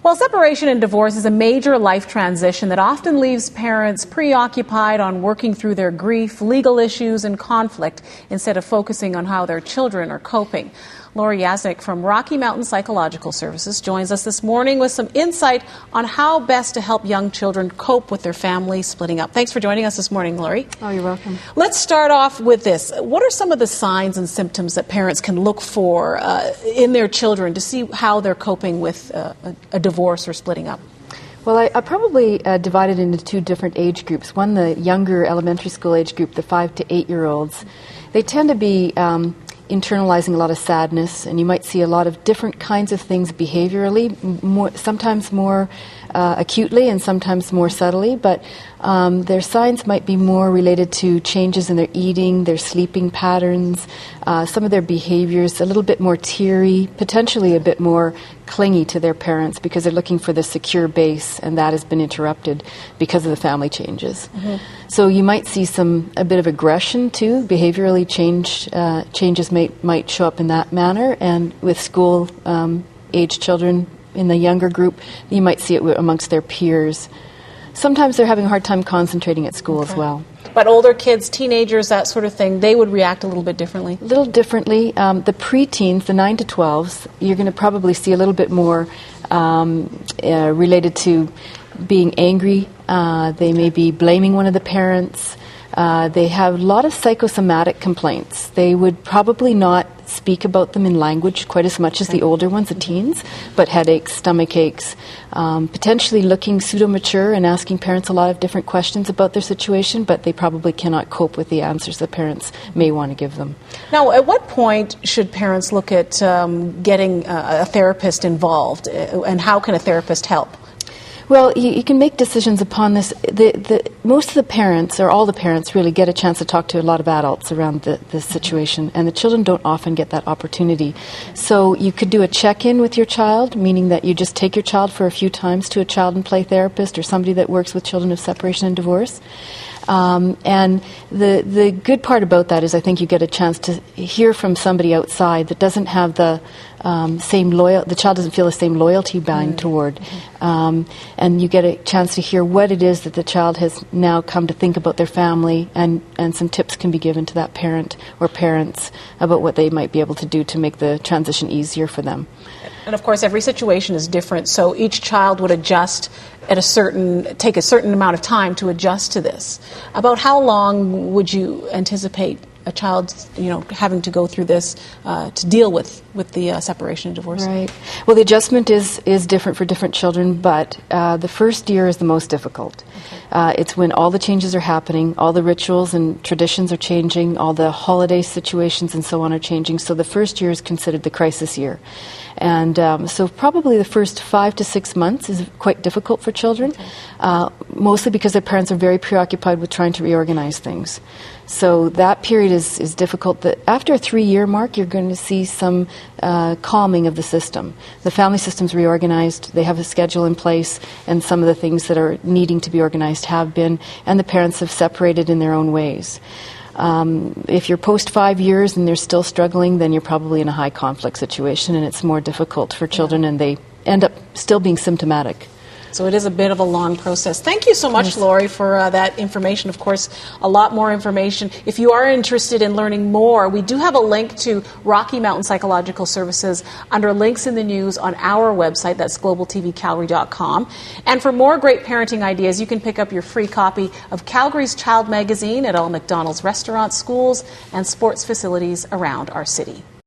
Well, separation and divorce is a major life transition that often leaves parents preoccupied on working through their grief, legal issues, and conflict instead of focusing on how their children are coping. Lorri Yasenik from Rocky Mountain Psychological Services joins us this morning with some insight on how best to help young children cope with their family splitting up. Thanks for joining us this morning, Lorri. Oh, you're welcome. Let's start off with this. What are some of the signs and symptoms that parents can look for in their children to see how they're coping with a divorce or splitting up? Well, I probably divided into two different age groups. One, the younger elementary school age group, the 5 to 8-year-olds. They tend to be internalizing a lot of sadness, and you might see a lot of different kinds of things behaviorally, sometimes more acutely and sometimes more subtly, but their signs might be more related to changes in their eating, their sleeping patterns, some of their behaviors, a little bit more teary, potentially a bit more clingy to their parents because they're looking for the secure base, and that has been interrupted because of the family changes. Mm-hmm. So you might see a bit of aggression too. Behaviorally changes might show up in that manner, and with school age children in the younger group, you might see it amongst their peers. Sometimes they're having a hard time concentrating at school as well. But older kids, teenagers, that sort of thing, they would react a little bit differently? A little differently. The preteens, the 9 to 12s, you're going to probably see a little bit more related to being angry. They may be blaming one of the parents. They have a lot of psychosomatic complaints. They would probably not speak about them in language quite as much as the older ones, the teens, but headaches, stomach aches, potentially looking pseudo-mature and asking parents a lot of different questions about their situation, but they probably cannot cope with the answers the parents may want to give them. Now, at what point should parents look at getting a therapist involved, and how can a therapist help? Well, you can make decisions upon this. Most of the parents, or all the parents really, get a chance to talk to a lot of adults around this situation, and the children don't often get that opportunity. So you could do a check-in with your child, meaning that you just take your child for a few times to a child and play therapist or somebody that works with children of separation and divorce. And the good part about that is I think you get a chance to hear from somebody outside that doesn't have the child doesn't feel the same loyalty bind toward. And you get a chance to hear what it is that the child has now come to think about their family, and some tips can be given to that parent or parents about what they might be able to do to make the transition easier for them. And of course, every situation is different, so each child would adjust at take a certain amount of time to adjust to this. About how long would you anticipate a child, having to go through this to deal with the separation and divorce? Right. Well, the adjustment is different for different children, but the first year is the most difficult. Okay. It's when all the changes are happening, all the rituals and traditions are changing, all the holiday situations and so on are changing. So the first year is considered the crisis year. And so probably the first 5 to 6 months is quite difficult for children, mostly because their parents are very preoccupied with trying to reorganize things. So that period is difficult. After a 3-year mark, you're going to see some calming of the system. The family system's reorganized, they have a schedule in place, and some of the things that are needing to be organized have been, and the parents have separated in their own ways. If you're post 5 years and they're still struggling, then you're probably in a high conflict situation, and it's more difficult for children, and they end up still being symptomatic. So it is a bit of a long process. Thank you so much, Lorri, for that information. Of course, a lot more information. If you are interested in learning more, we do have a link to Rocky Mountain Psychological Services under links in the news on our website. That's globaltvcalgary.com. And for more great parenting ideas, you can pick up your free copy of Calgary's Child Magazine at all McDonald's restaurants, schools, and sports facilities around our city.